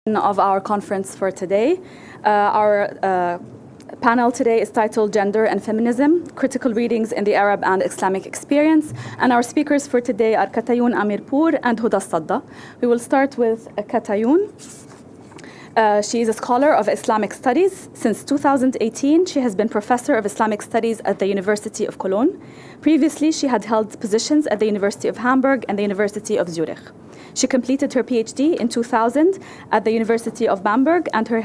Of our conference for today. Our panel today is titled Gender and Feminism, Critical Readings in the Arab and Islamic Experience. And our speakers for today are Katayoun Amirpour and Huda Sadda. We will start with Katayoun. She is a scholar of Islamic studies. Since 2018, she has been professor of Islamic studies at the University of Cologne. Previously, she had held positions at the University of Hamburg and the University of Zurich. She completed her PhD in 2000 at the University of Bamberg and her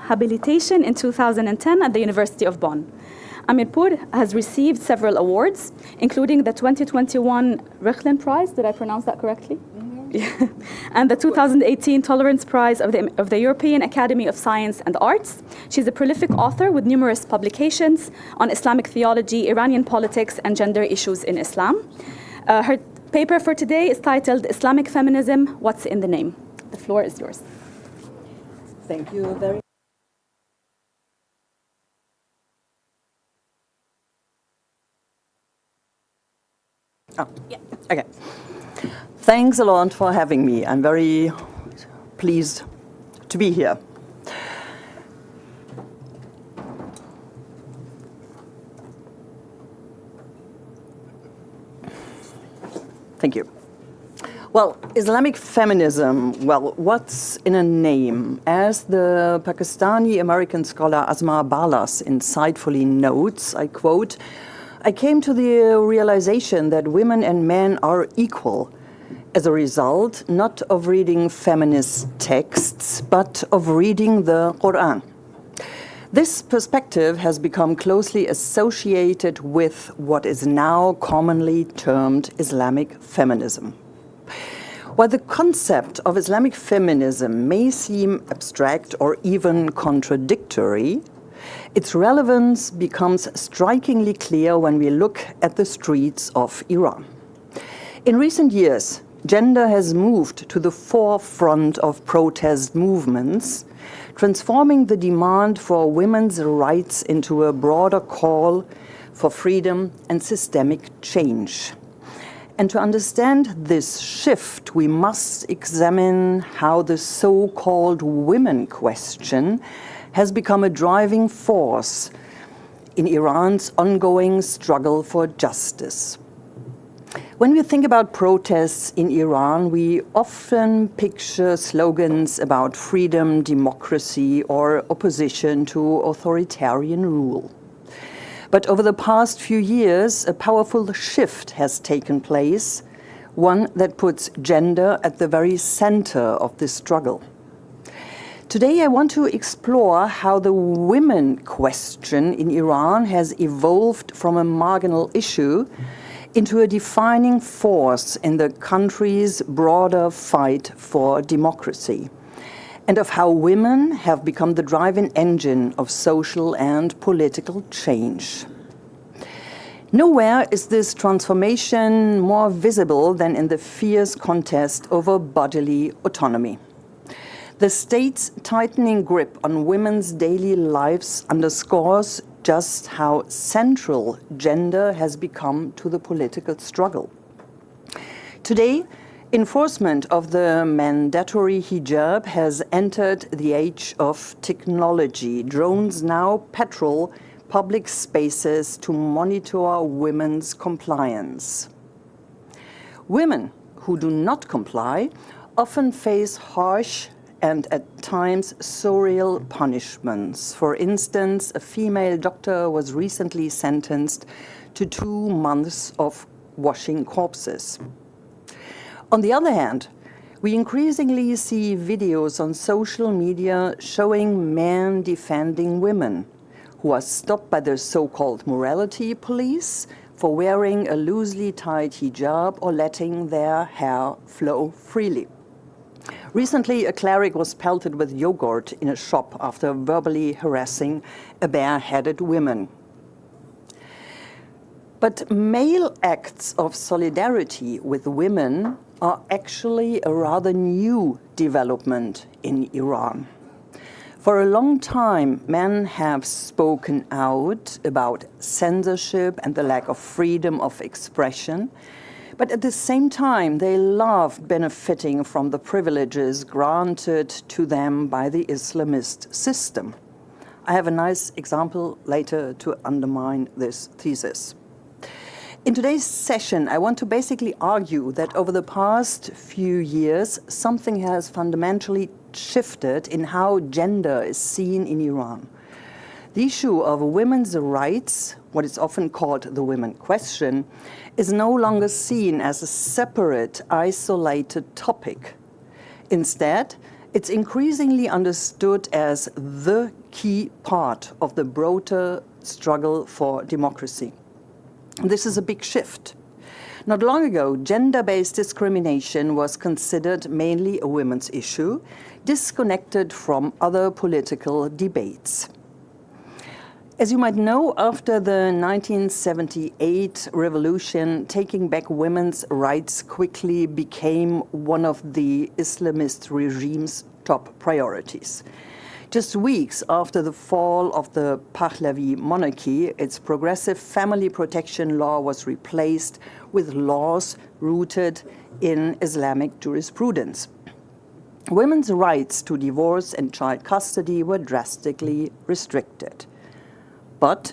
habilitation in 2010 at the University of Bonn. Amirpour has received several awards, including the 2021 Rechlin Prize, did I pronounce that correctly? Mm-hmm. And the 2018 Tolerance Prize of the European Academy of Science and Arts. She's a prolific author with numerous publications on Islamic theology, Iranian politics, and gender issues in Islam. Her paper for today is titled Islamic Feminism, What's in the Name? The floor is yours. Thank you very much. Oh, yeah. Okay. Thanks a lot for having me. I'm very pleased to be here. Thank you. Well, Islamic feminism, well, what's in a name? As the Pakistani-American scholar Asma Balas insightfully notes, I quote, "I came to the realization that women and men are equal as a result not of reading feminist texts, but of reading the Quran." This perspective has become closely associated with what is now commonly termed Islamic feminism. While the concept of Islamic feminism may seem abstract or even contradictory, its relevance becomes strikingly clear when we look at the streets of Iran. In recent years, gender has moved to the forefront of protest movements, transforming the demand for women's rights into a broader call for freedom and systemic change. And to understand this shift, we must examine how the so-called women question has become a driving force in Iran's ongoing struggle for justice. When we think about protests in Iran, we often picture slogans about freedom, democracy, or opposition to authoritarian rule. But over the past few years, a powerful shift has taken place, one that puts gender at the very center of this struggle. Today, I want to explore how the women question in Iran has evolved from a marginal issue into a defining force in the country's broader fight for democracy, and of how women have become the driving engine of social and political change. Nowhere is this transformation more visible than in the fierce contest over bodily autonomy. The state's tightening grip on women's daily lives underscores just how central gender has become to the political struggle. Today, enforcement of the mandatory hijab has entered the age of technology. Drones now patrol public spaces to monitor women's compliance. Women who do not comply often face harsh and at times surreal punishments. For instance, a female doctor was recently sentenced to 2 months of washing corpses. On the other hand, we increasingly see videos on social media showing men defending women who are stopped by the so-called morality police for wearing a loosely tied hijab or letting their hair flow freely. Recently, a cleric was pelted with yogurt in a shop after verbally harassing a bareheaded woman. But male acts of solidarity with women are actually a rather new development in Iran. For a long time, men have spoken out about censorship and the lack of freedom of expression, But at the same time, they loved benefiting from the privileges granted to them by the Islamist system. I have a nice example later to undermine this thesis. In today's session, I want to basically argue that over the past few years, something has fundamentally shifted in how gender is seen in Iran. The issue of women's rights, what is often called the women question, is no longer seen as a separate, isolated topic. Instead, it's increasingly understood as the key part of the broader struggle for democracy. This is a big shift. Not long ago, gender-based discrimination was considered mainly a women's issue, disconnected from other political debates. As you might know, after the 1978 revolution, taking back women's rights quickly became one of the Islamist regime's top priorities. Just weeks after the fall of the Pahlavi monarchy, its progressive family protection law was replaced with laws rooted in Islamic jurisprudence. Women's rights to divorce and child custody were drastically restricted. But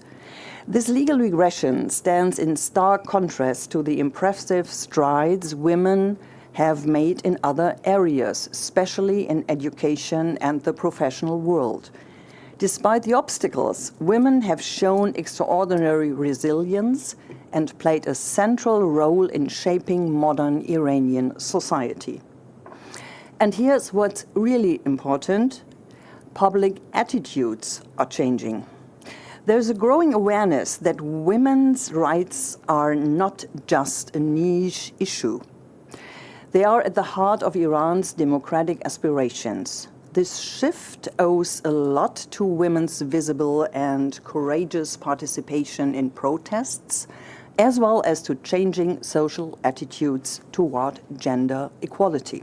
this legal regression stands in stark contrast to the impressive strides women have made in other areas, especially in education and the professional world. Despite the obstacles, women have shown extraordinary resilience and played a central role in shaping modern Iranian society. And here's what's really important: public attitudes are changing. There's a growing awareness that women's rights are not just a niche issue. They are at the heart of Iran's democratic aspirations. This shift owes a lot to women's visible and courageous participation in protests, as well as to changing social attitudes toward gender equality.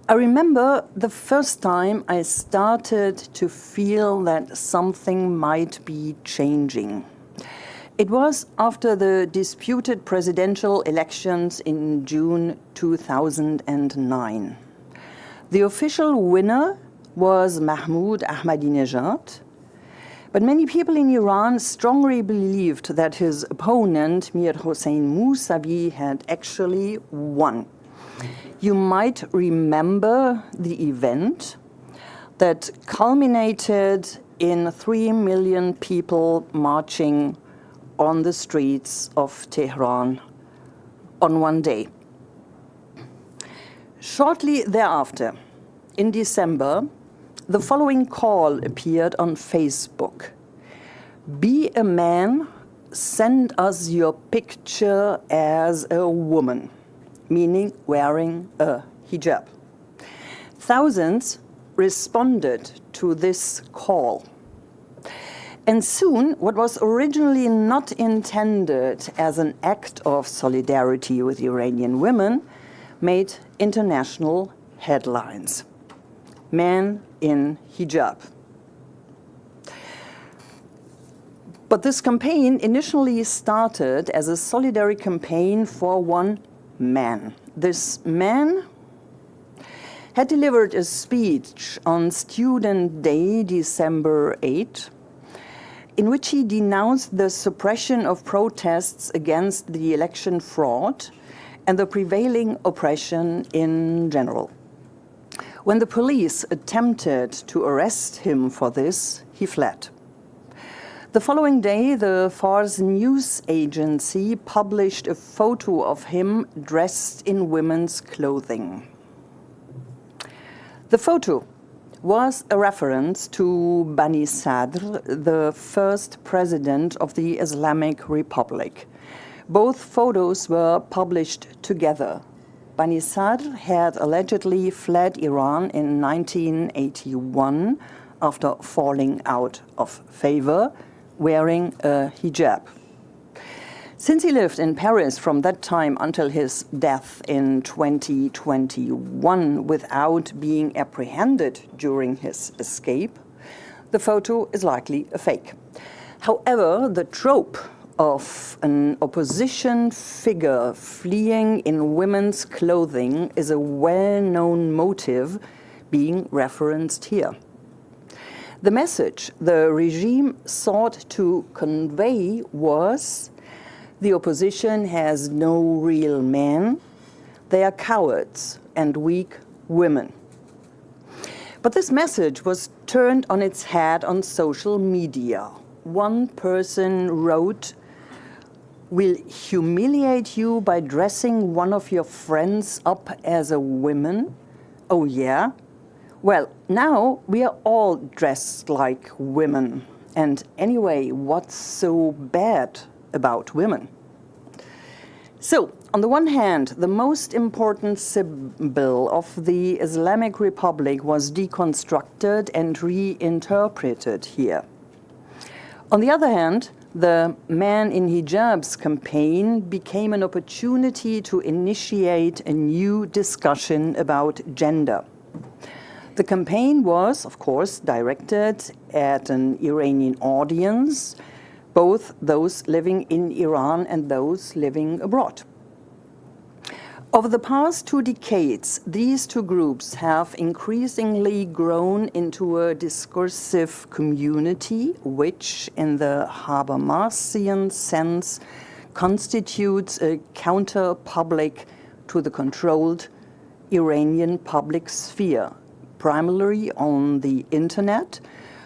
I remember the first time I started to feel that something might be changing. It was after the disputed presidential elections in June 2009. The official winner was Mahmoud Ahmadinejad, but many people in Iran strongly believed that his opponent, Mir Hossein Mousavi, had actually won. You might remember the event that culminated in 3 million people marching on the streets of Tehran on one day. Shortly thereafter, in December, the following call appeared on Facebook: "Be a man, send us your picture as a woman," meaning wearing a hijab. Thousands responded to this call. And soon, what was originally not intended as an act of solidarity with Iranian women made international headlines. Men in hijab. But this campaign initially started as a solidarity campaign for one man. This man had delivered a speech on Student Day, December 8, in which he denounced the suppression of protests against the election fraud and the prevailing oppression in general. When the police attempted to arrest him for this, he fled. The following day, the Fars news agency published a photo of him dressed in women's clothing. The photo was a reference to Bani Sadr, the first president of the Islamic Republic. Both photos were published together. Bani Sadr had allegedly fled Iran in 1981 after falling out of favor, wearing a hijab. Since he lived in Paris from that time until his death in 2021 without being apprehended during his escape, the photo is likely a fake. However, the trope of an opposition figure fleeing in women's clothing is a well-known motive being referenced here. The message the regime sought to convey was: the opposition has no real men, they are cowards and weak women. But this message was turned on its head on social media. One person wrote, "We'll humiliate you by dressing one of your friends up as a woman? Oh yeah? Well, now we are all dressed like women. And anyway, what's so bad about women?" So, on the one hand, the most important symbol of the Islamic Republic was deconstructed and reinterpreted here. On the other hand, the Man in Hijabs campaign became an opportunity to initiate a new discussion about gender. The campaign was, of course, directed at an Iranian audience, both those living in Iran and those living abroad. Over the past 2 decades, these two groups have increasingly grown into a discursive community, which, in the Habermasian sense, constitutes a counter-public to the controlled Iranian public sphere, primarily on the internet,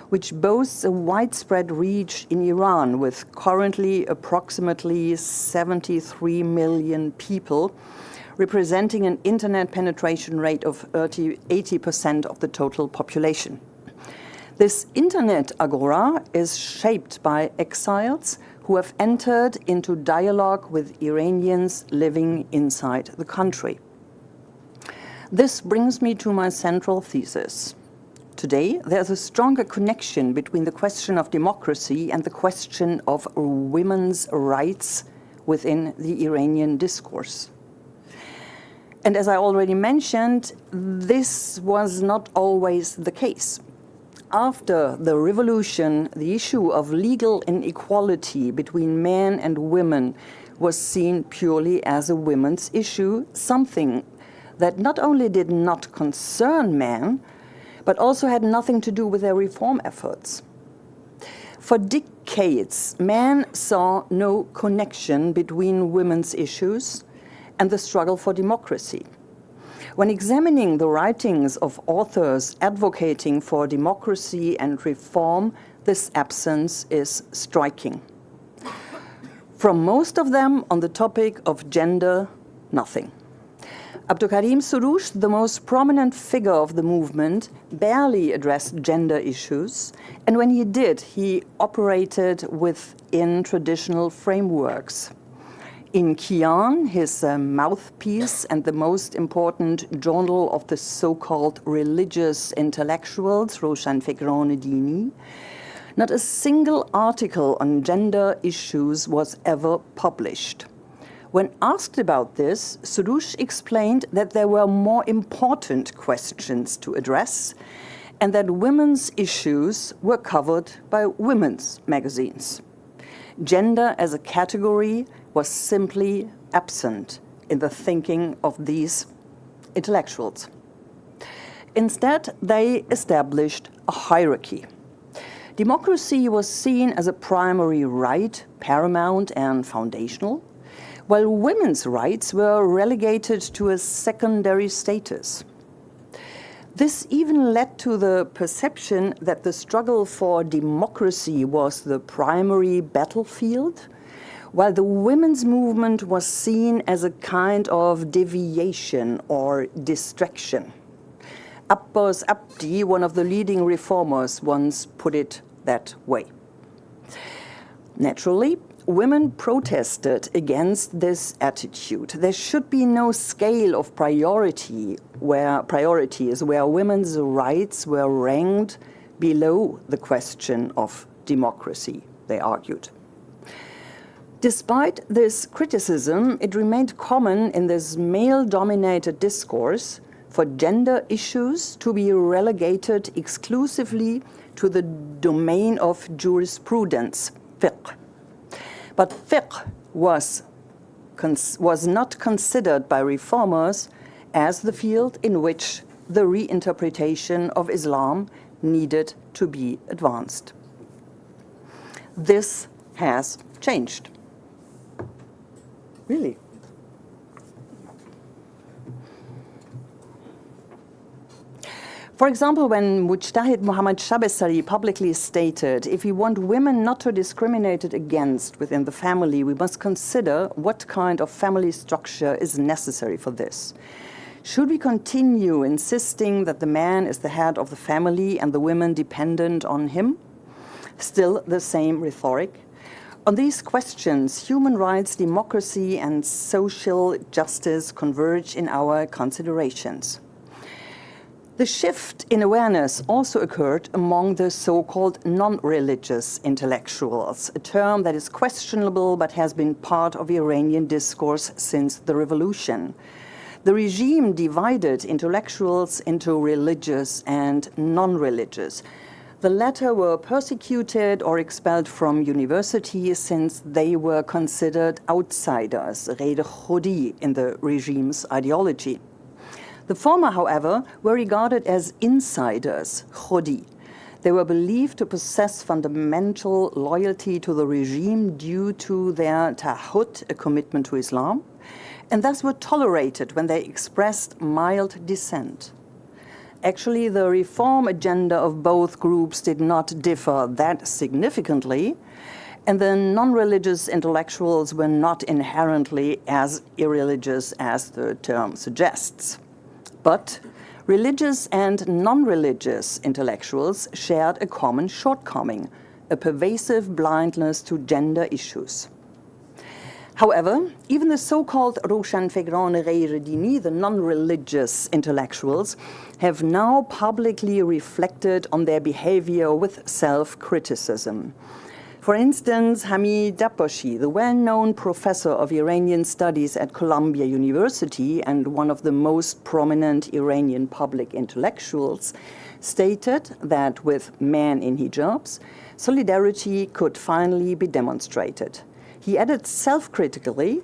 which boasts a widespread reach in Iran, with currently approximately 73 million people, representing an internet penetration rate of 80% of the total population. This internet agora is shaped by exiles who have entered into dialogue with Iranians living inside the country. This brings me to my central thesis. Today, there's a stronger connection between the question of democracy and the question of women's rights within the Iranian discourse. And as I already mentioned, this was not always the case. After the revolution, the issue of legal inequality between men and women was seen purely as a women's issue, something that not only did not concern men, but also had nothing to do with their reform efforts. For decades, men saw no connection between women's issues and the struggle for democracy. When examining the writings of authors advocating for democracy and reform, this absence is striking. From most of them on the topic of gender, nothing. Abdulkarim Soroush, the most prominent figure of the movement, barely addressed gender issues, and when he did, he operated within traditional frameworks. In Kian, his mouthpiece and the most important journal of the so-called religious intellectuals, Roshan Fikran Dini, not a single article on gender issues was ever published. When asked about this, Soroush explained that there were more important questions to address and that women's issues were covered by women's magazines. Gender as a category was simply absent in the thinking of these intellectuals. Instead, they established a hierarchy. Democracy was seen as a primary right, paramount and foundational, while women's rights were relegated to a secondary status. This even led to the perception that the struggle for democracy was the primary battlefield, while the women's movement was seen as a kind of deviation or distraction. Abbas Abdi, one of the leading reformers, once put it that way. Naturally, women protested against this attitude. There should be no scale of priorities where women's rights were ranked below the question of democracy, they argued. Despite this criticism, it remained common in this male-dominated discourse for gender issues to be relegated exclusively to the domain of jurisprudence, fiqh. But fiqh was not considered by reformers as the field in which the reinterpretation of Islam needed to be advanced. This has changed. Really. For example, when Mujtahid Muhammad Shabestari publicly stated, if we want women not to be discriminated against within the family, we must consider what kind of family structure is necessary for this. Should we continue insisting that the man is the head of the family and the women dependent on him? Still the same rhetoric. On these questions, human rights, democracy, and social justice converge in our considerations. The shift in awareness also occurred among the so-called non-religious intellectuals, a term that is questionable but has been part of Iranian discourse since the revolution. The regime divided intellectuals into religious and non-religious. The latter were persecuted or expelled from universities since they were considered outsiders, Ghair Khudi, in the regime's ideology. The former, however, were regarded as insiders, Khudi. They were believed to possess fundamental loyalty to the regime due to their ta'hud, a commitment to Islam, and thus were tolerated when they expressed mild dissent. Actually, the reform agenda of both groups did not differ that significantly, and the non-religious intellectuals were not inherently as irreligious as the term suggests. But religious and non-religious intellectuals shared a common shortcoming, a pervasive blindness to gender issues. However, even the so-called Roshan-Figran Ghair Dini, the non-religious intellectuals, have now publicly reflected on their behavior with self-criticism. For instance, Hamid Dabashi, the well-known professor of Iranian studies at Columbia University and one of the most prominent Iranian public intellectuals, stated that with men in hijabs, solidarity could finally be demonstrated. He added self-critically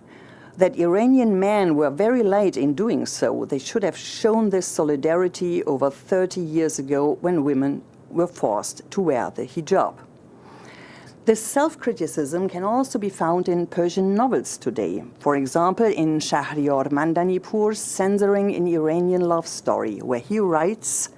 that Iranian men were very late in doing so. They should have shown this solidarity over 30 years ago when women were forced to wear the hijab. This self-criticism can also be found in Persian novels today. For example, in Shahryar Mandanipour's Censoring an Iranian Love Story, where he writes,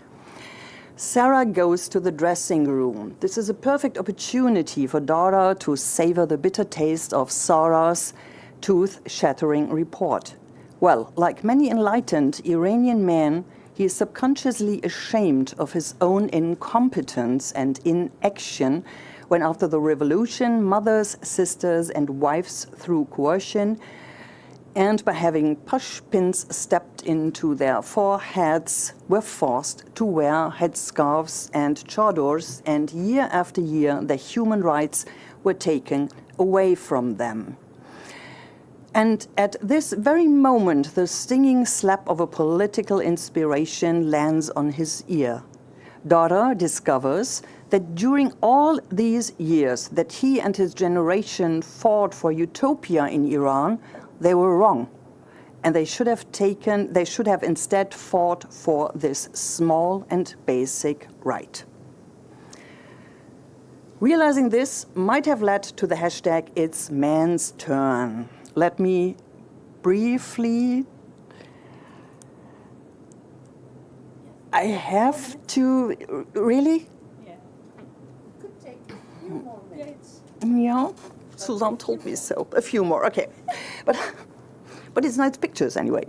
Sarah goes to the dressing room. This is a perfect opportunity for Dara to savor the bitter taste of Sarah's tooth-shattering report. Well, like many enlightened Iranian men, he is subconsciously ashamed of his own incompetence and inaction when after the revolution, mothers, sisters, and wives, through coercion, and by having push pins stepped into their foreheads, were forced to wear headscarves and chadors, and year after year their human rights were taken away from them. And at this very moment, the stinging slap of a political inspiration lands on his ear. Dara discovers that during all these years that he and his generation fought for utopia in Iran, they were wrong. And they should have instead fought for this small and basic right. Realizing this might have led to the hashtag It's Man's Turn. Let me briefly I have to really? Yeah. It could take a few more minutes. Yeah, Suzanne told me so. A few more, okay. But it's nice pictures anyway.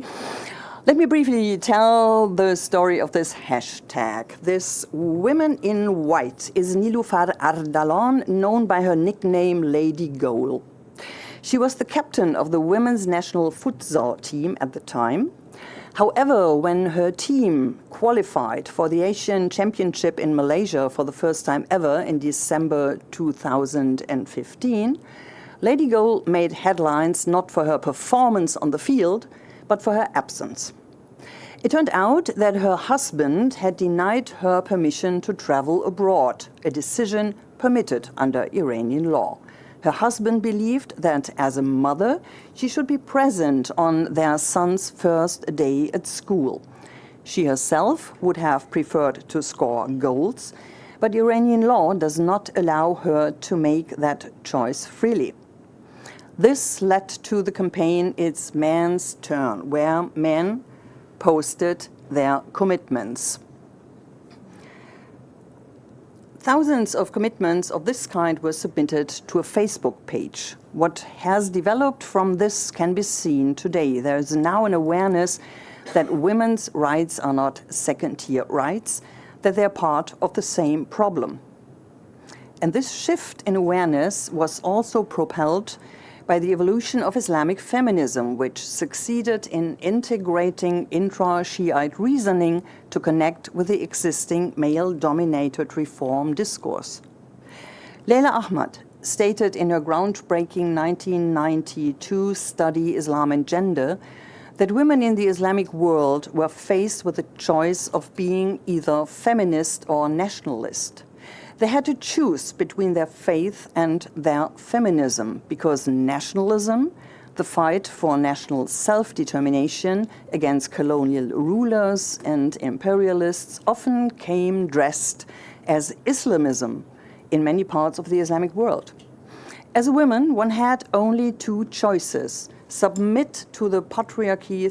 Let me briefly tell the story of this hashtag. This woman in white is Nilufar Ardalan, known by her nickname Lady Goal. She was the captain of the women's national futsal team at the time. However, when her team qualified for the Asian Championship in Malaysia for the first time ever in December 2015, Lady Goal made headlines not for her performance on the field, but for her absence. It turned out that her husband had denied her permission to travel abroad, a decision permitted under Iranian law. Her husband believed that as a mother, she should be present on their son's first day at school. She herself would have preferred to score goals, but Iranian law does not allow her to make that choice freely. This led to the campaign It's Man's Turn, where men posted their commitments. Thousands of commitments of this kind were submitted to a Facebook page. What has developed from this can be seen today. There is now an awareness that women's rights are not second-tier rights, that they're part of the same problem. And this shift in awareness was also propelled by the evolution of Islamic feminism, which succeeded in integrating intra-Shiite reasoning to connect with the existing male-dominated reform discourse. Leila Ahmad stated in her groundbreaking 1992 study, Islam and Gender, that women in the Islamic world were faced with the choice of being either feminist or nationalist. They had to choose between their faith and their feminism, because nationalism, the fight for national self-determination against colonial rulers and imperialists, often came dressed as Islamism in many parts of the Islamic world. As a woman, one had only two choices: submit to the patriarchy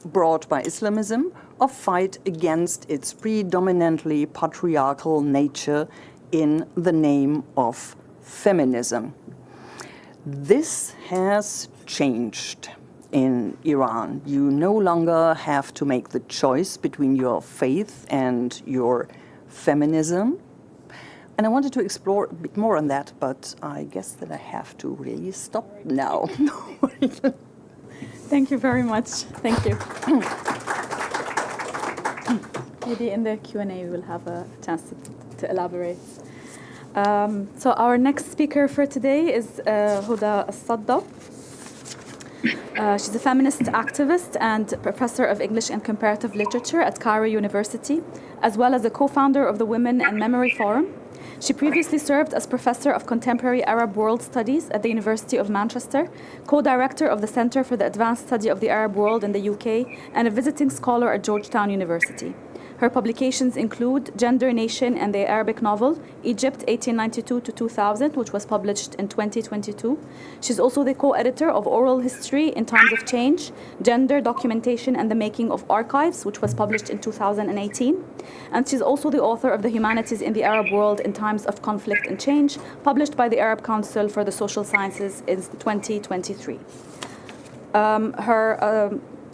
brought by Islamism, or fight against its predominantly patriarchal nature in the name of feminism. This has changed in Iran. You no longer have to make the choice between your faith and your feminism. And I wanted to explore a bit more on that, but I guess that I have to really stop now. Thank you very much. Thank you. Maybe in the Q&A we will have a chance to elaborate. So our next speaker for today is Huda Al-Sadda. She's a feminist activist and professor of English and Comparative Literature at Cairo University, as well as a co-founder of the Women and Memory Forum. She previously served as professor of contemporary Arab world studies at the University of Manchester, co-director of the Center for the Advanced Study of the Arab World in the UK, and a visiting scholar at Georgetown University. Her publications include Gender, Nation, and the Arabic Novel, Egypt 1892 to 2000, which was published in 2022. She's also the co-editor of Oral History in Times of Change, Gender, Documentation, and the Making of Archives, which was published in 2018. And she's also the author of The Humanities in the Arab World in Times of Conflict and Change, published by the Arab Council for the Social Sciences in 2023.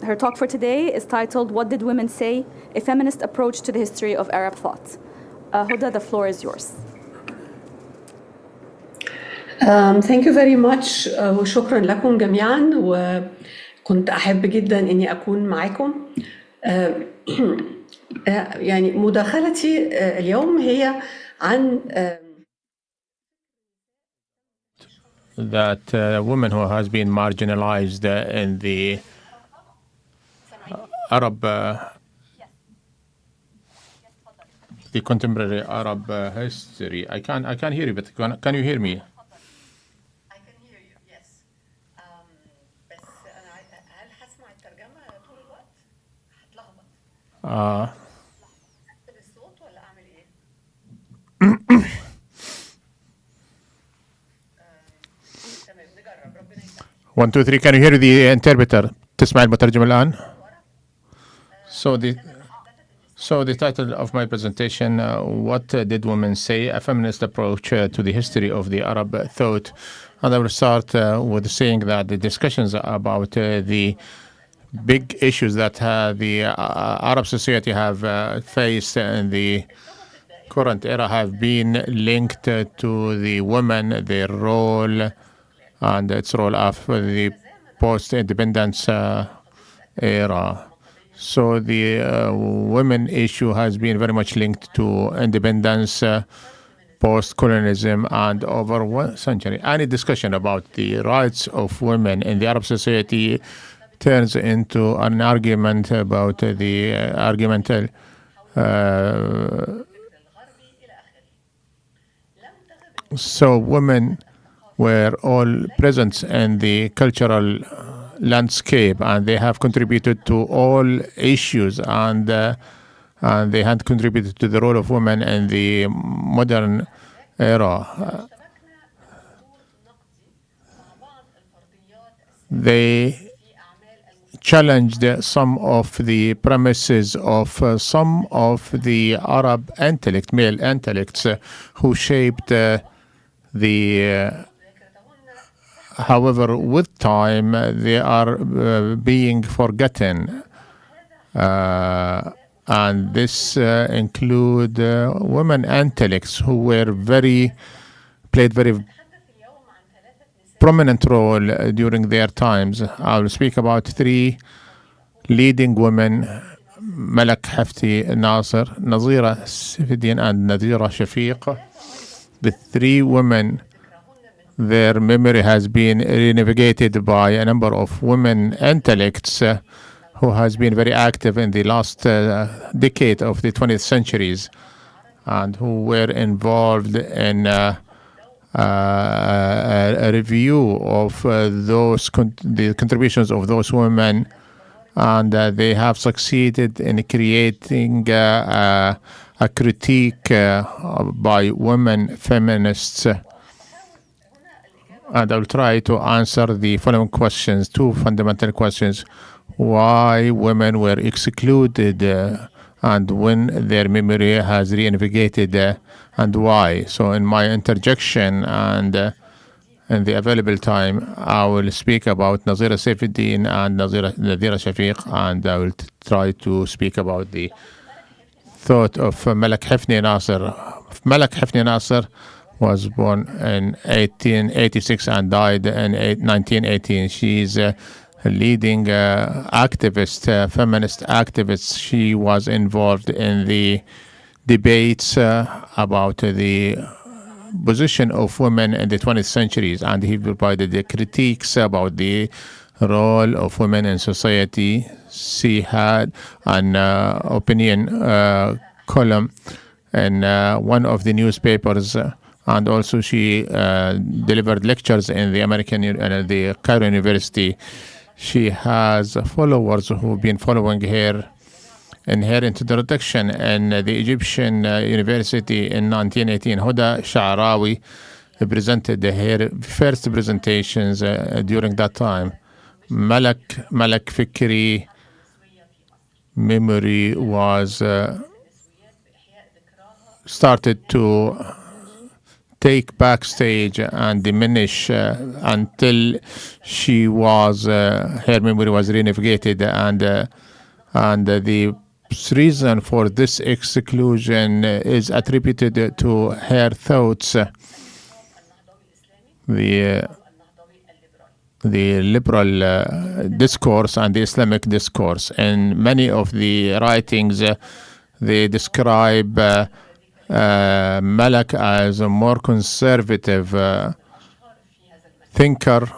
Her talk for today is titled, What Did Women Say? A Feminist Approach to the History of Arab Thought. Huda, the floor is yours. Thank you very much وشكرا لكم جميعا وكنت أحب جدا إني أكون معكم. يعني مداخلتي اليوم هي عن that women who has been marginalized in the Arab, the contemporary Arab history. I can't hear you, but can you hear me? I can hear you, yes. بس أنا هل هسمع الترجمة طول الوقت؟ هتلخبط. أقفل الصوت ولا أعمل إيه؟ تمام نجرب ربنا يسهل. 1 2 3 can you hear the interpreter? تسمع المترجم الآن? So the title of my presentation, What Did Women Say? A Feminist Approach to the History of the Arab Thought. And I will start with saying that the discussions about the big issues that the Arab society have faced in the current era have been linked to the women, their role, and its role after the post-independence era. So the women issue has been very much linked to independence, post-colonialism, and over 1 century. Any discussion about the rights of women in the Arab society turns into an argument about the argumental so women were all present in the cultural landscape, and they have contributed to all issues, and they had contributed to the role of women in the modern era. They challenged some of the premises of some of the Arab intellect, male intellects, who shaped however, with time, they are being forgotten. And this include women intellects who were played very prominent role during their times. I will speak about 3 leading women: Malak Hafni Nasser, Nazira Saifuddin, and Nadira Shafiq. The 3 women, their memory has been renavigated by a number of women intellects who has been very active in the last decade of the 20th centuries, and who were involved in a review of the contributions of those women, and they have succeeded in creating a critique by women feminists. And I will try to answer the following questions, 2 fundamental questions: why women were excluded, and when their memory has reinvigorated, and why. So in my interjection and in the available time, I will speak about Nazira Saifuddin and Nadira Shafiq, and I will try to speak about the thought of Malak Hafni Nasser. Malak Hafni Nasser was born in 1886 and died in 1918. She's a leading activist, feminist activist. She was involved in the debates about the position of women in the 20th centuries, and he provided the critiques about the role of women in society. She had an opinion column in one of the newspapers, and also she delivered lectures in the Cairo University. She has followers who've been following her in her introduction in the Egyptian University in 1918. Huda Sha'rawi presented her first presentations during that time. Malak Fikri memory was started to take backstage and diminish until she was her memory was renavigated, and the reason for this exclusion is attributed to her thoughts, the liberal discourse and the Islamic discourse. In many of the writings, they describe Malak as a more conservative thinker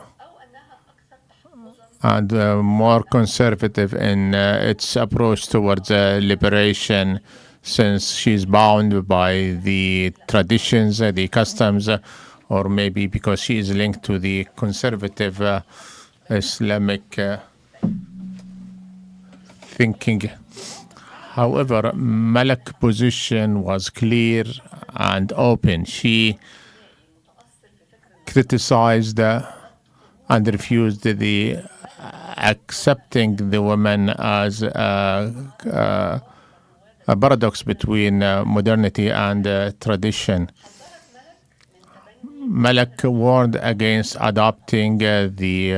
and more conservative in its approach towards liberation, since she's bound by the traditions, the customs, or maybe because she is linked to the conservative Islamic thinking. However, Malak's position was clear and open. She criticized and refused the accepting the woman as a paradox between modernity and tradition. Malak warned against adopting the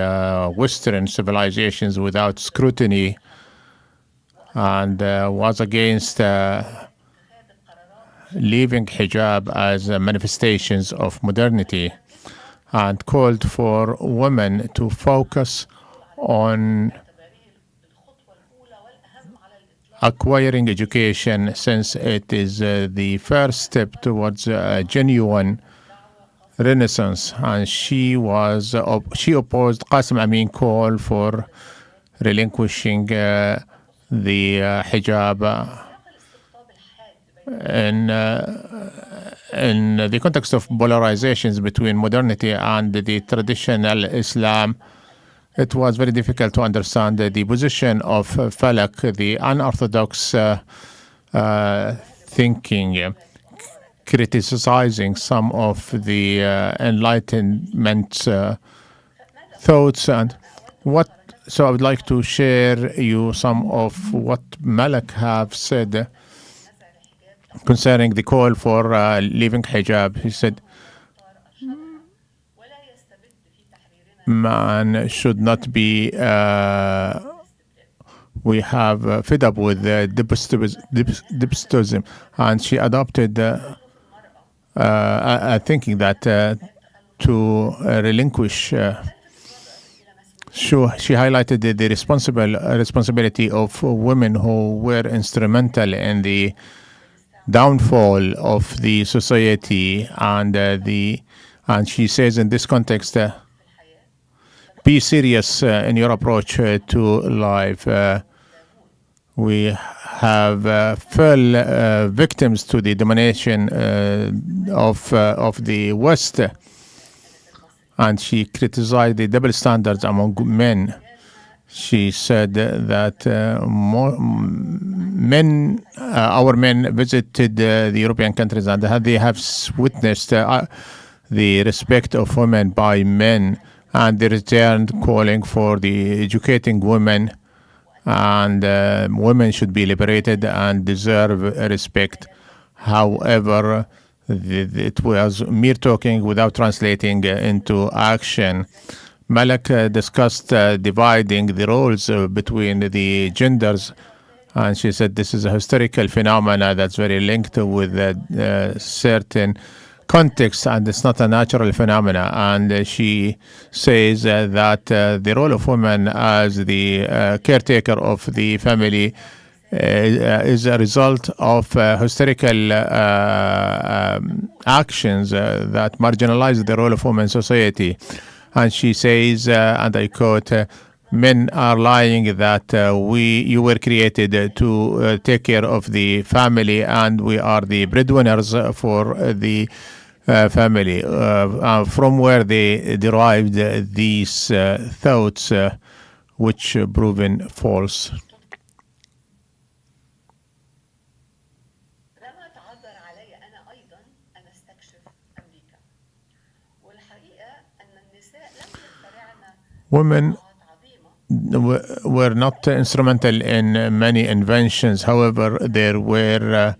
Western civilizations without scrutiny, and was against leaving hijab as manifestations of modernity, and called for women to focus on acquiring education, since it is the first step towards a genuine renaissance. And she opposed Qasim Amin's call for relinquishing the hijab. in the context of polarizations between modernity and the traditional Islam, it was very difficult to understand the position of Falak, the unorthodox thinking, criticizing some of the Enlightenment thoughts and what. So I would like to share you some of what Malak have said concerning the call for leaving hijab. He said, man should not be, we have fed up with despotism, and she adopted thinking that to relinquish. She highlighted the responsibility of women who were instrumental in the downfall of the society, and she says in this context, be serious in your approach to life. We have fell victims to the domination of the West, and she criticized the double standards among men. She said that our men visited the European countries and they have witnessed the respect of women by men, and they returned calling for the educating women, and women should be liberated and deserve respect. However, it was mere talking without translating into action. Malak discussed dividing the roles between the genders, and she said this is a historical phenomena that's very linked with certain context, and it's not a natural phenomena. And she says that the role of women as the caretaker of the family is a result of historical actions that marginalize the role of women in society. And she says, and I quote, men are lying that you were created to take care of the family, and we are the breadwinners for the family. From where they derived these thoughts, which proven false. Women were not instrumental in many inventions. However, there were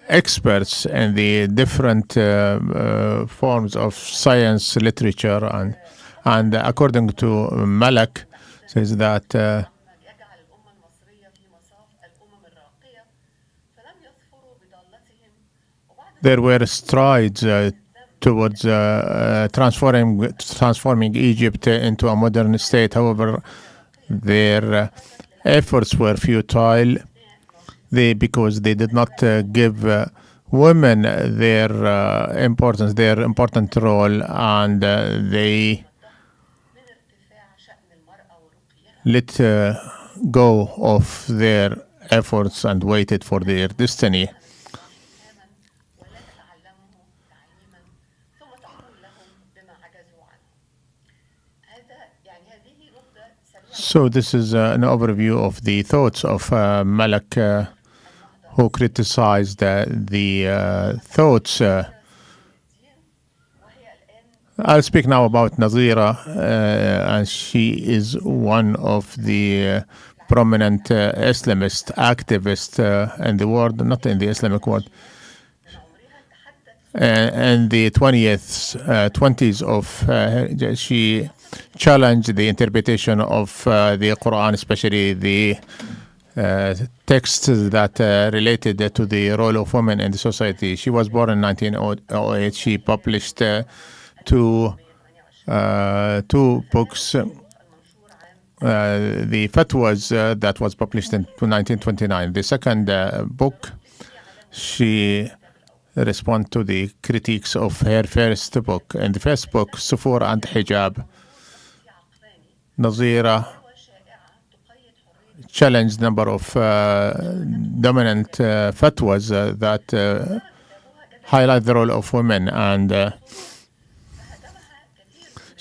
experts in the different forms of science, literature, and according to Malak, says that there were strides towards transforming Egypt into a modern state. However, their efforts were futile because they did not give women their importance, their important role, and they let go of their efforts and waited for their destiny. So this is an overview of the thoughts of Malak, who criticized the thoughts. I'll speak now about Nazira, and she is one of the prominent Islamist activists in the world, not in the Islamic world. In the 20s of she challenged the interpretation of the Quran, especially the texts that related to the role of women in the society. She was born in 1908. She published two books. The fatwas that was published in 1929. The second book, she responded to the critiques of her first book. In the first book, Sufur and Hijab, Nazira challenged number of dominant fatwas that highlight the role of women, and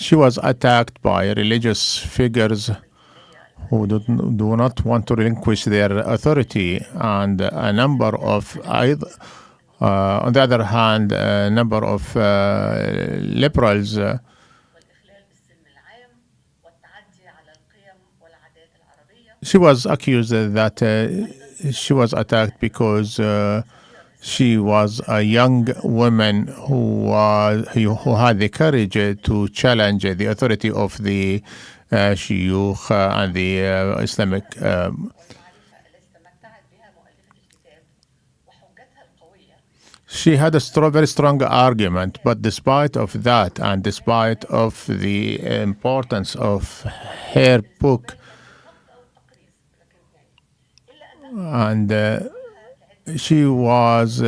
she was attacked by religious figures who do not want to relinquish their authority, and a number of, on the other hand, a number of liberals والإخلال بالسلم العام والتعدي على القيم والعادات العربية. she was accused that she was attacked because she was a young woman who had the courage to challenge the authority of the shuyukh and the Islamic. والمعرفة التي تمتعت بها مؤلفة الكتاب وحجتها القوية. She had a very strong argument, but despite of that, and despite of the importance of her book, and she was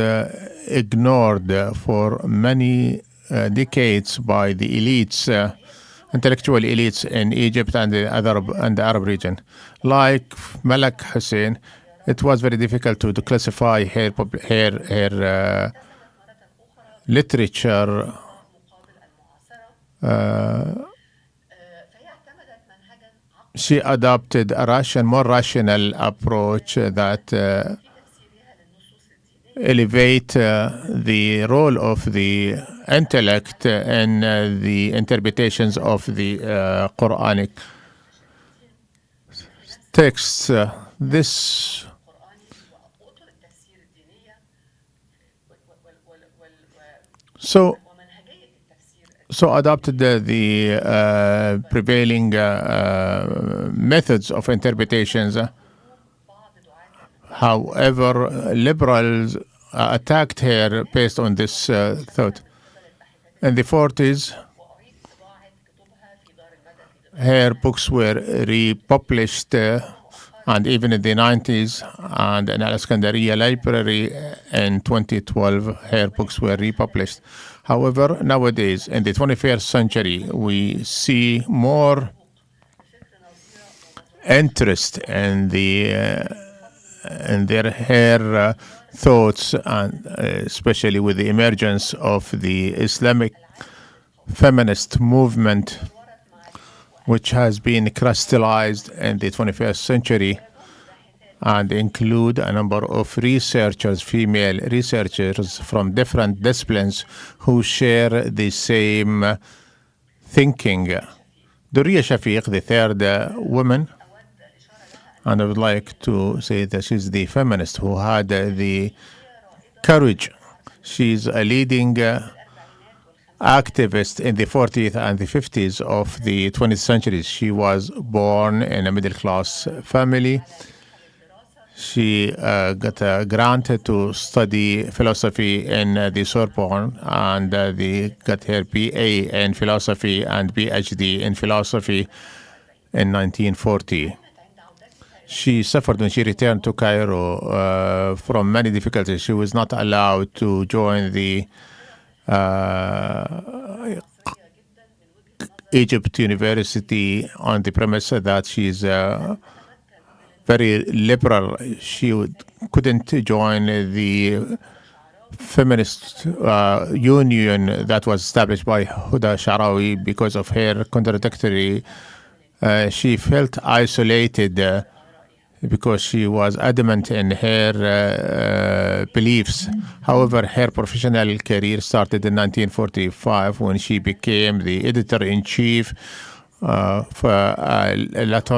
ignored for many decades by the elites, intellectual elites in Egypt and the Arab region. Like Malak Hussein, it was very difficult to classify her literature. فهي اعتمدت منهجا عقلي She adopted a more rational approach that في تفسيرها للنصوص الدينية elevate the role of the intellect in the interpretations of the Quranic texts. This القرآني وأطر التفسير الدينية so ومنهجية التفسير adopted the prevailing methods of interpretations. بعض دعاة However, liberals attacked her based on this thought. In the 40s, وأعيد طباعة كتبها في دار المدى في دمشق. her books were republished, and even in the 90s, and in Al-Iskandariya Library in 2012, her books were republished. However, nowadays, in the 21st century, we see more interest in her thoughts, and especially with the emergence of the Islamic feminist movement, which has been crystallized in the 21st century, and include a number of researchers, female researchers from different disciplines who share the same thinking. Durriya Shafiq, the third woman, and I would like to say that she's the feminist who had the courage. She's a leading activist in the 40s and the 50s of the 20th century. She was born in a middle-class family. She got a grant to study philosophy in the Sorbonne, and got her BA in philosophy and PhD in philosophy in 1940. She suffered when she returned to Cairo from many difficulties. She was not allowed to join the Egypt University on the premise that she's very liberal. She couldn't join the feminist union that was established by Huda Sha'rawi because of her contradictory. She felt isolated because she was adamant in her beliefs. However, her professional career started in 1945 when she became the editor-in-chief for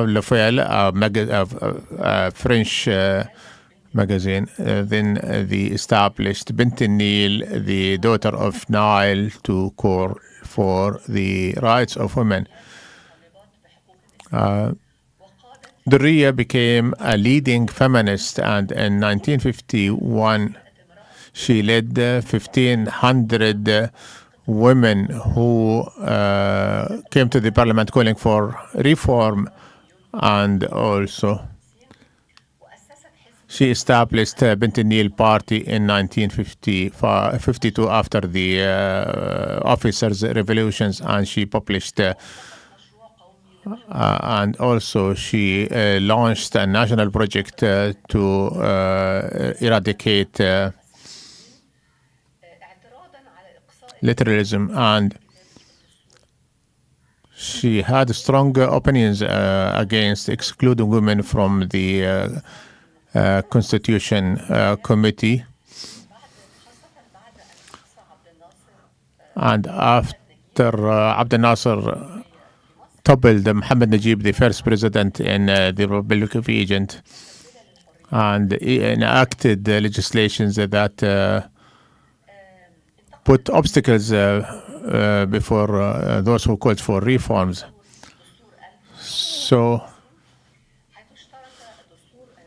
Le Feuille, a French magazine. Then they established Bint al-Nil, the daughter of Nile, to call for the rights of women. Durriya became a leading feminist, and in 1951 she led 1,500 women who came to the parliament calling for reform, and also she established Bint al-Nil party in 1952 after the officers' revolutions, and she published and also she launched a national project to eradicate literalism, and she had strong opinions against excluding women from the Constitution Committee. And after Abdel Nasser toppled Mohammed Najib, the first president in the Republic of Egypt, and enacted legislations that put obstacles before those who called for reforms. So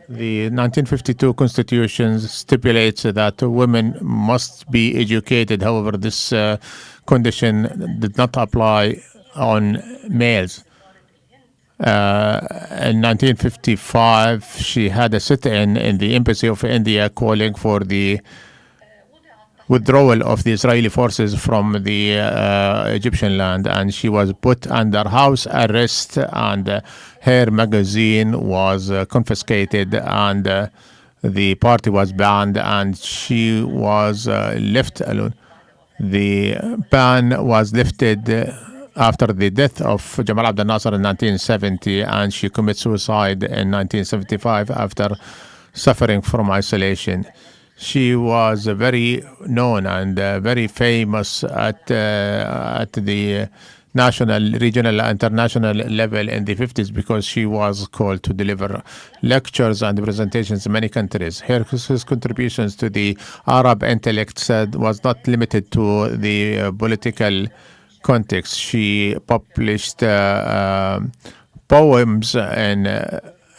the 1952 Constitution stipulates that women must be educated. However, this condition did not apply on males. In 1955, she had a sit-in in the Embassy of India calling for the withdrawal of the Israeli forces from the Egyptian land, and she was put under house arrest, and her magazine was confiscated, and the party was banned, and she was left alone. The ban was lifted after the death of Jamal Abdel Nasser in 1970, and she committed suicide in 1975 after suffering from isolation. She was very known and very famous at the national, regional, international level in the 50s because she was called to deliver lectures and presentations in many countries. His contributions to the Arab intellect was not limited to the political context. She published poems in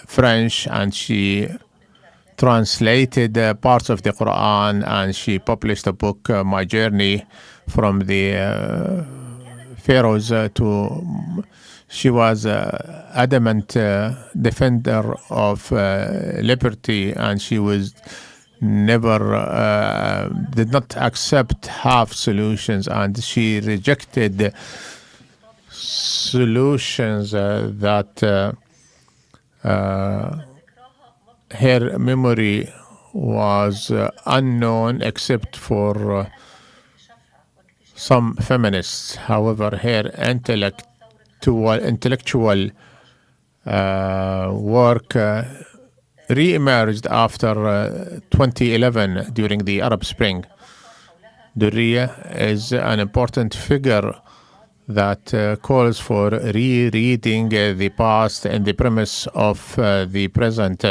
French, and she translated parts of the Quran, and she published a book, My Journey from the Pharaohs to... She was an adamant defender of liberty, and she was never did not accept half solutions, and she rejected solutions that her memory was unknown except for some feminists. However, her intellectual work re-emerged after 2011 during the Arab Spring. Durriya is an important figure that calls for rereading the past and the premise of the present.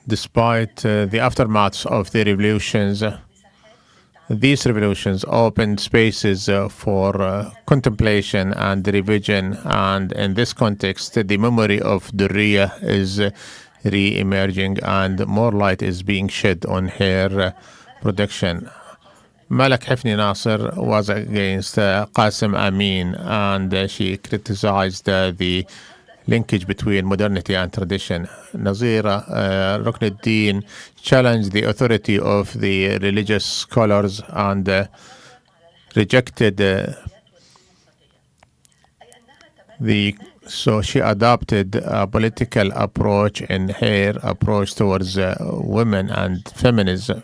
Despite the aftermaths of the revolutions, these revolutions opened spaces for contemplation and revision, and in this context, the memory of Durriya is re-emerging and more light is being shed on her production. Malak Hifni Nasser was against Qasim Amin, and she criticized the linkage between modernity and tradition. Nazira Ruknuddin challenged the authority of the religious scholars and rejected so she adopted a political approach in her approach towards women and feminism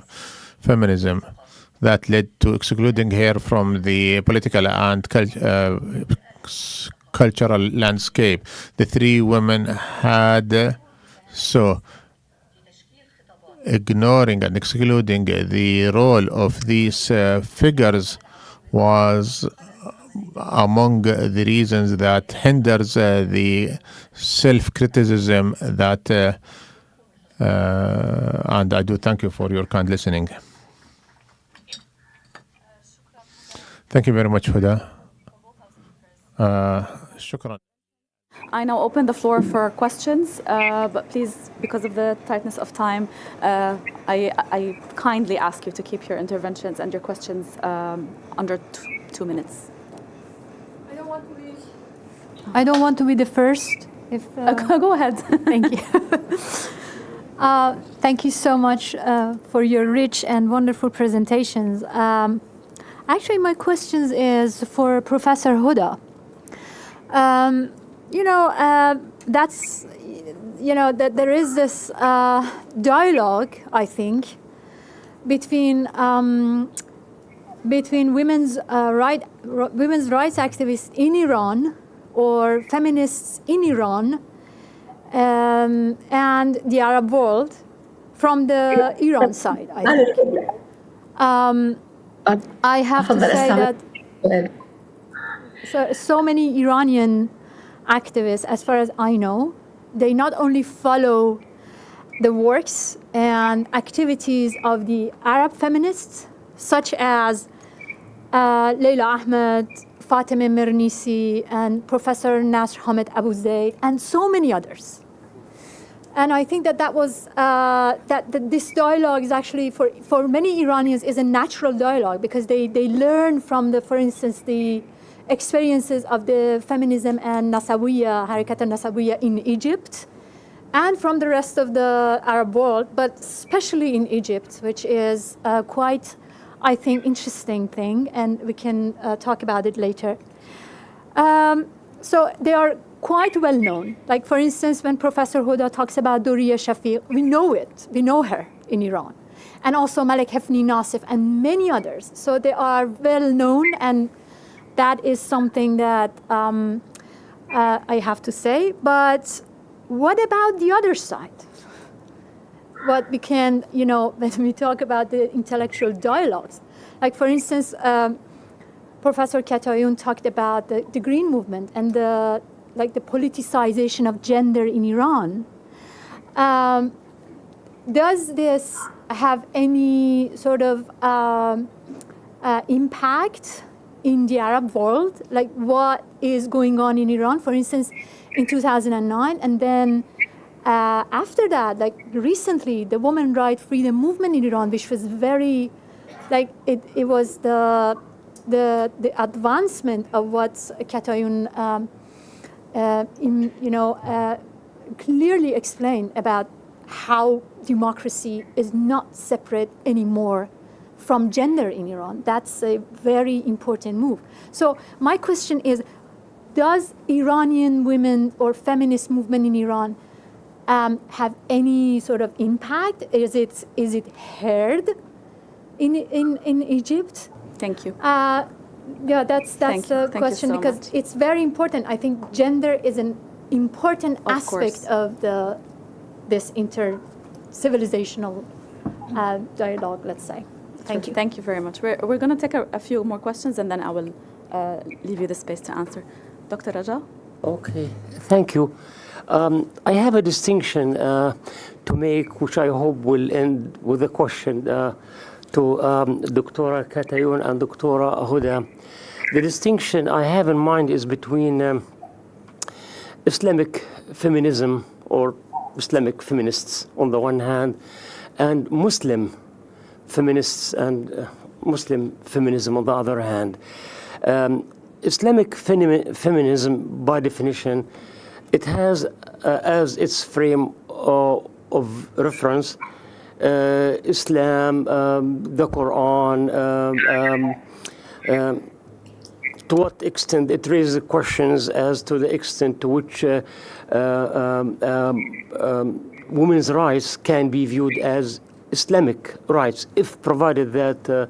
that led to excluding her from the political and cultural landscape. The three women had ignoring and excluding the role of these figures was among the reasons that hinders the self-criticism that and I do thank you for your kind listening. Thank you very much, Huda. Shukran. I now open the floor for questions, but please, because of the tightness of time, I kindly ask you to keep your interventions and your questions under 2 minutes. I don't want to be the first. If Go ahead. Thank you. Thank you so much for your rich and wonderful presentations. Actually, my questions is for Professor Huda. that there is this dialogue, I think, between women's rights activists in Iran or feminists in Iran and the Arab world from the Iran side, I think. I have to say that so many Iranian activists, as far as I know, they not only follow the works and activities of the Arab feminists, such as Leila Ahmed, Fatemeh Mernissi, and Professor Nasr Hamid Abu Zaid, and so many others. And I think that this dialogue is actually, for many Iranians, is a natural dialogue because they learn from for instance, the experiences of the feminism and Nasawiya, Harakat al-Nasawiya in Egypt, and from the rest of the Arab world, but especially in Egypt, which is quite, I think, interesting thing, and we can talk about it later. So they are quite well known. Like, for instance, when Professor Huda talks about Duriya Shafiq, we know it. We know her in Iran. And also Malek Hefni Nasif and many others. So they are well known, and that is something that I have to say. But what about the other side? What we can, when we talk about the intellectual dialogues, like, for instance, Professor Katayoun talked about the Green Movement and the politicization of gender in Iran. Does this have any sort of impact in the Arab world? Like, what is going on in Iran, for instance, in 2009, and then after that, like recently, the women rights freedom movement in Iran, which was very, like, it was the advancement of what Katayoun clearly explained about how democracy is not separate anymore from gender in Iran. That's a very important move. So my question is, does Iranian women or feminist movement in Iran have any sort of impact? Is it heard in Egypt? Thank you. Yeah, that's the question, because much. it's very important. I think gender is an important aspect of this inter-civilizational dialogue, let's say. Thank you. Thank you very much. We're going to take a few more questions, and then I will leave you the space to answer. Dr. Raja? Okay, thank you. I have a distinction to make, which I hope will end with a question to Dr. Katayoun and Dr. Huda. The distinction I have in mind is between Islamic feminism or Islamic feminists on the one hand, and Muslim feminists and Muslim feminism on the other hand. Islamic feminism, by definition, it has as its frame of reference Islam, the Quran. To what extent it raises questions as to the extent to which women's rights can be viewed as Islamic rights, if provided that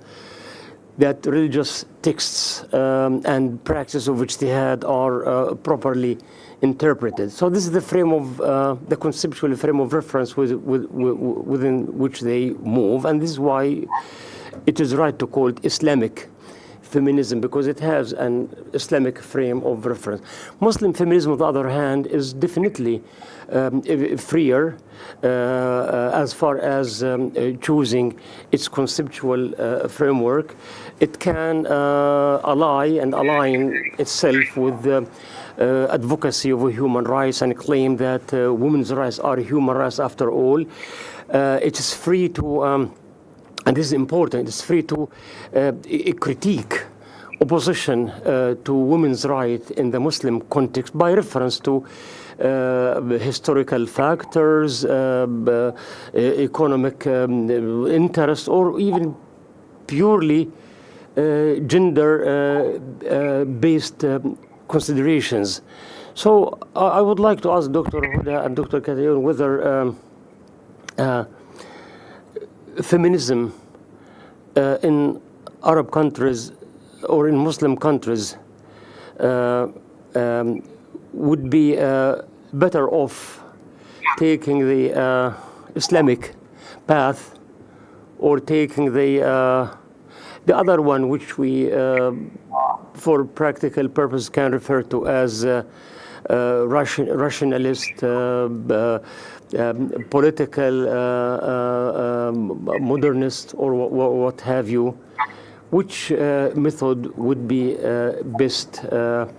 that religious texts and practice of which they had are properly interpreted. So this is the frame of the conceptual frame of reference within which they move, and this is why it is right to call it Islamic feminism, because it has an Islamic frame of reference. Muslim feminism, on the other hand, is definitely freer as far as choosing its conceptual framework. It can ally and align itself with the advocacy of human rights and claim that women's rights are human rights after all. It is free to and this is important, it's free to critique opposition to women's rights in the Muslim context by reference to historical factors, economic interest, or even purely gender-based considerations. So I would like to ask Dr. Huda and Dr. Katayoun whether feminism in Arab countries or in Muslim countries would be better off taking the Islamic path or taking the other one, which we, for practical purpose, can refer to as rationalist, political, modernist, or what have you. Which method would be best to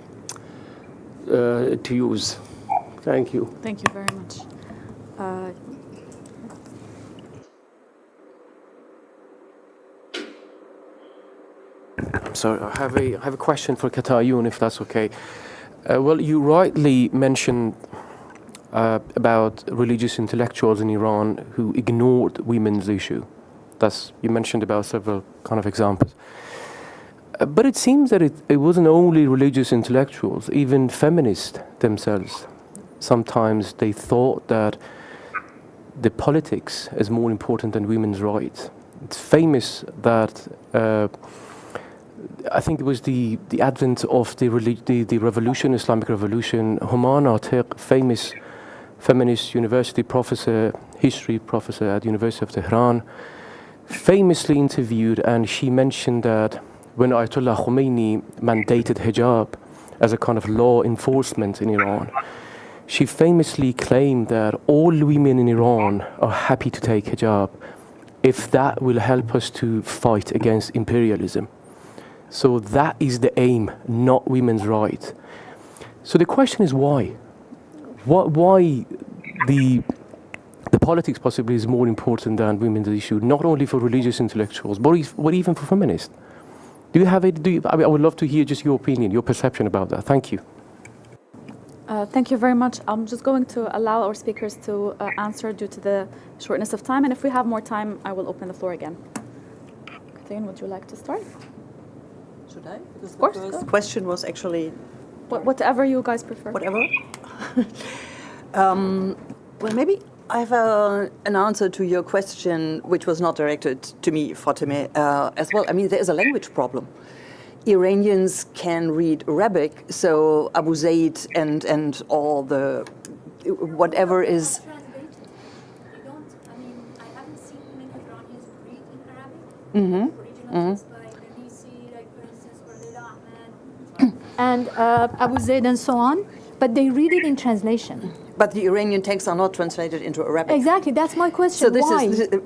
use? Thank you. Thank you very much. So I have a question for Katayoun, if that's okay. Well, you rightly mentioned about religious intellectuals in Iran who ignored women's issue. You mentioned about several kind of examples. But it seems that it wasn't only religious intellectuals, even feminists themselves. Sometimes they thought that the politics is more important than women's rights. It's famous that I think it was the advent of the revolution, Islamic revolution. Humana Atiq, famous feminist university professor, history professor at the University of Tehran, famously interviewed, and she mentioned that when Ayatollah Khomeini mandated hijab as a kind of law enforcement in Iran, she famously claimed that all women in Iran are happy to take hijab if that will help us to fight against imperialism. So that is the aim, not women's rights. So the question is why? Why the politics possibly is more important than women's issue, not only for religious intellectuals, but even for feminists? Do you have it? I would love to hear just your opinion, your perception about that. Thank you. Thank you very much. I'm just going to allow our speakers to answer due to the shortness of time. And if we have more time, I will open the floor again. Katayoun, would you like to start? Should I? Because Of course, the go. first question was actually Whatever you guys prefer. whatever. Well, maybe I have an answer to your question, which was not directed to me, Fatemeh, as well. I mean, there is a language problem. Iranians can read Arabic, so Abu Zaid and all the whatever is. Translated. You don't, I mean, I haven't seen many Iranians read in Arabic. Original text by Nabisi, like for instance, or Leila Ahmed. And Abu Zaid and so on, but they read it in translation. But the Iranian texts are not translated into Arabic. Exactly, that's my question. So this Why? is. If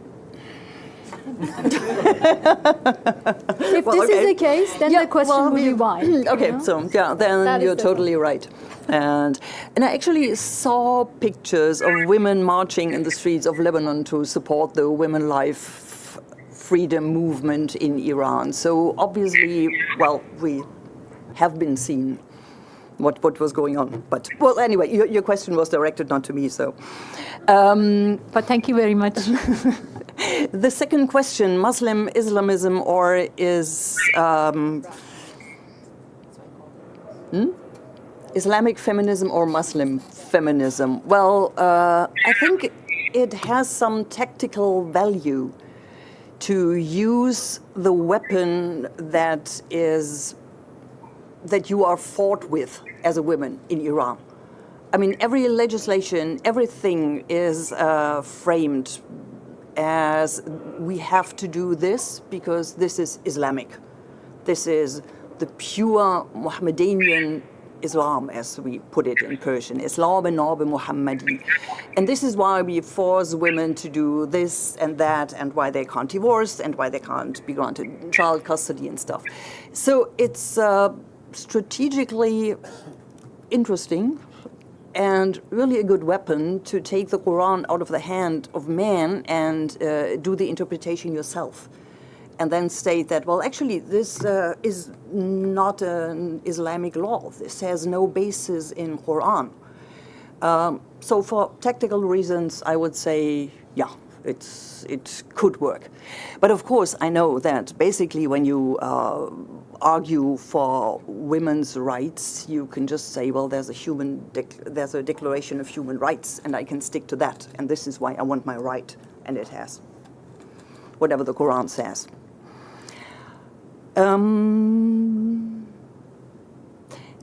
Well, this okay. is the case, then Yeah, the question well, would be why. Okay, you know? so yeah, then That is you're the totally right. And I actually saw pictures of women marching in the streets of Lebanon to support the women life freedom movement in Iran. So obviously, well, we have been seeing what was going on. But well, anyway, your question was directed not to me, so. But thank you very much. The second question, Muslim Islamism or is Islamic feminism or Muslim feminism? Well, I think it has some tactical value to use the weapon that you are fought with as a woman in Iran. I mean, every legislation, everything is framed as we have to do this because this is Islamic. This is the pure Mohammedanian Islam, as we put it in Persian, Islam an-Nabi Muhammadi. And this is why we force women to do this and that, and why they can't divorce, and why they can't be granted child custody and stuff. So it's strategically interesting and really a good weapon to take the Quran out of the hand of man and do the interpretation yourself. And then state that, well, actually, this is not an Islamic law. This has no basis in Quran. So for tactical reasons, I would say, yeah, it could work. But of course, I know that basically when you argue for women's rights, you can just say, well, there's a Declaration of Human Rights, and I can stick to that, and this is why I want my right, and it has whatever the Quran says.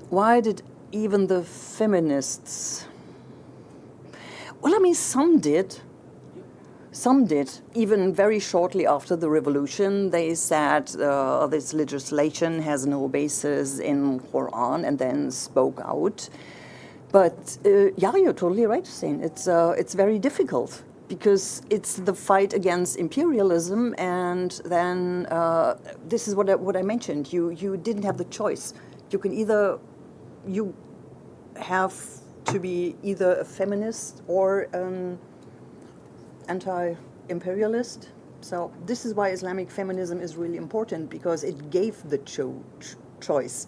Why did even the feminists? Well, I mean, some did. Some did. Even very shortly after the revolution, they said this legislation has no basis in Quran, and then spoke out. But yeah, you're totally right, Hussein. It's very difficult because it's the fight against imperialism, and then this is what I mentioned. You didn't have the choice. You have to be either a feminist or an anti-imperialist. So this is why Islamic feminism is really important, because it gave the choice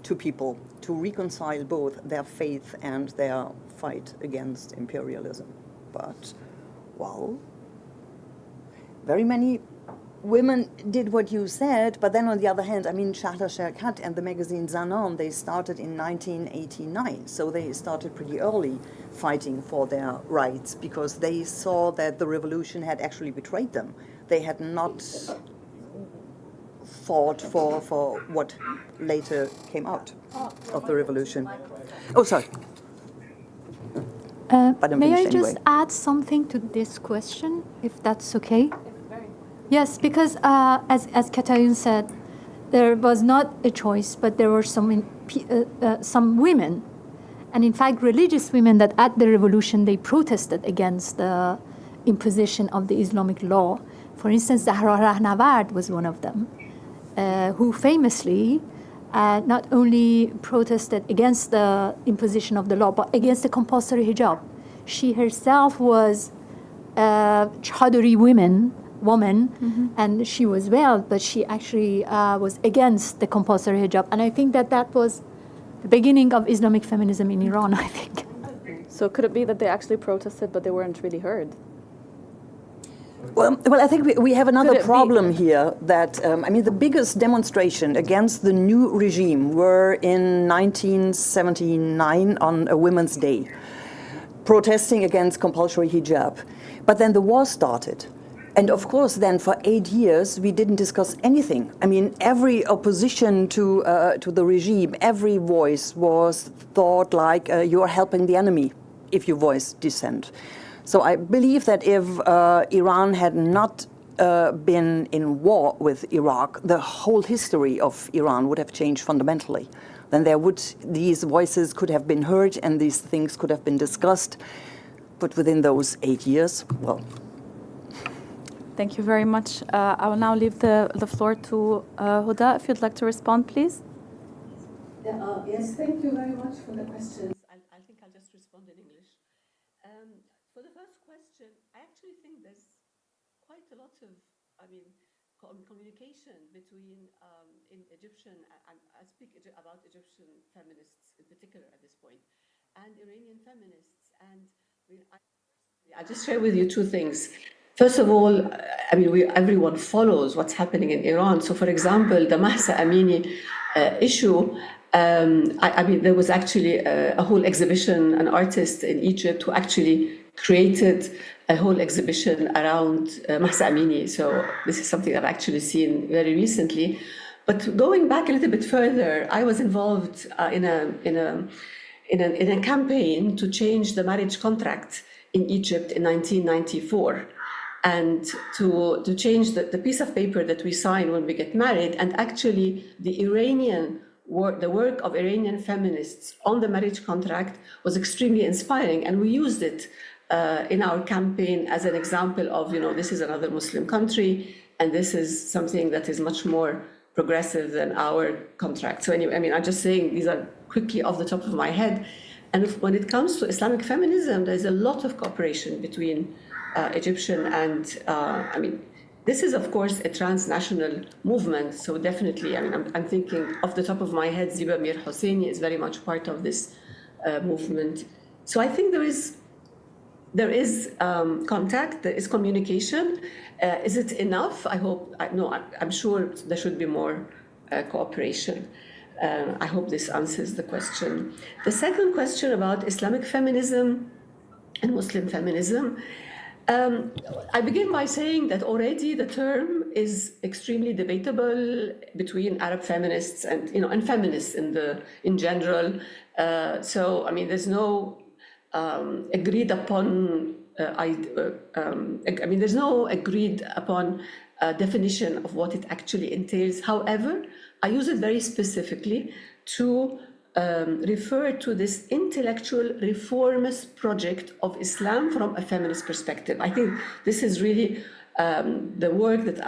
to people to reconcile both their faith and their fight against imperialism. But, well, very many women did what you said, but then on the other hand, I mean, Shahla Sherkat and the magazine Zanan, they started in 1989, so they started pretty early fighting for their rights because they saw that the revolution had actually betrayed them. They had not fought for what later came out of the revolution. Oh, sorry. But I'm May I finished just anyway. add something to this question, if that's okay? Yes, because as Katayun said, there was not a choice, but there were some women, and in fact religious women, that at the revolution they protested against the imposition of the Islamic law. For instance, Zahra Rahnavard was one of them, who famously not only protested against the imposition of the law, but against the compulsory hijab. She herself was a Chadori woman, and she was veiled, but she actually was against the compulsory hijab. And I think that was the beginning of Islamic feminism in Iran, I think. So could it be that they actually protested, but they weren't really heard? Well, I think we have another Could it be- problem here that, I mean, the biggest demonstration against the new regime were in 1979 on a Women's Day, protesting against compulsory hijab. But then the war started. And of course, then for 8 years, we didn't discuss anything. I mean, every opposition to the regime, every voice was thought like you are helping the enemy if you voice dissent. So I believe that if Iran had not been in war with Iraq, the whole history of Iran would have changed fundamentally. Then these voices could have been heard and these things could have been discussed. But within those 8 years, well. Thank you very much. I will now leave the floor to Huda. If you'd like to respond, please. Yes, thank you very much for the questions. I think I'll just respond in English. For the first question, I actually think there's quite a lot of, communication between in Egyptian, and I speak about Egyptian feminists in particular at this point, and Iranian feminists. And I'll just share with you two things. First of all, everyone follows what's happening in Iran. So, for example, the Mahsa Amini issue, there was actually a whole exhibition, an artist in Egypt who actually created a whole exhibition around Mahsa Amini. So this is something I've actually seen very recently. But going back a little bit further, I was involved in a campaign to change the marriage contract in Egypt in 1994. And to change the piece of paper that we sign when we get married, and actually the work of Iranian feminists on the marriage contract was extremely inspiring, and we used it in our campaign as an example of, this is another Muslim country, and this is something that is much more progressive than our contract. So anyway, I'm just saying these are quickly off the top of my head. And when it comes to Islamic feminism, there's a lot of cooperation between Egyptian and, this is, of course, a transnational movement. So definitely, I'm thinking off the top of my head, Ziba Mir Hosseini is very much part of this movement. So I think there is contact, there is communication. Is it enough? I hope, no, I'm sure there should be more cooperation. I hope this answers the question. The second question about Islamic feminism and Muslim feminism. I begin by saying that already the term is extremely debatable between Arab feminists and feminists in general. So I mean, there's no agreed upon. There's no agreed upon definition of what it actually entails. However, I use it very specifically to refer to this intellectual reformist project of Islam from a feminist perspective. I think this is really the work that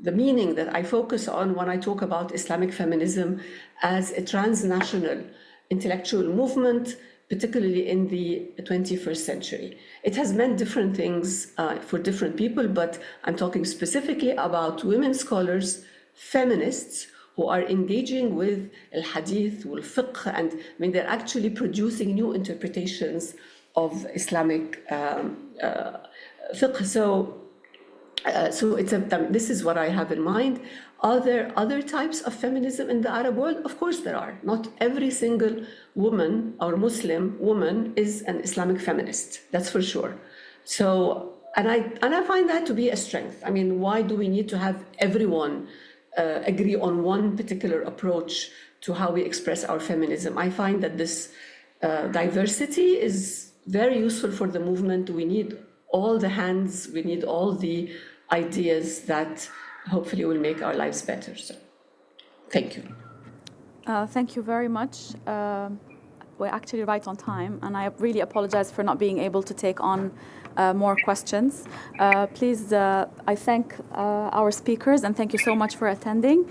the meaning that I focus on when I talk about Islamic feminism as a transnational intellectual movement, particularly in the 21st century. It has meant different things for different people, but I'm talking specifically about women scholars, feminists, who are engaging with al-hadith, wal-fiqh, and they're actually producing new interpretations of Islamic fiqh. So this is what I have in mind. Are there other types of feminism in the Arab world? Of course there are. Not every single woman or Muslim woman is an Islamic feminist, that's for sure. So, and I find that to be a strength. I mean, why do we need to have everyone agree on one particular approach to how we express our feminism? I find that this diversity is very useful for the movement. We need all the hands, we need all the ideas that hopefully will make our lives better. So, thank you. Thank you very much. We're actually right on time, and I really apologize for not being able to take on more questions. Please, I thank our speakers, and thank you so much for attending.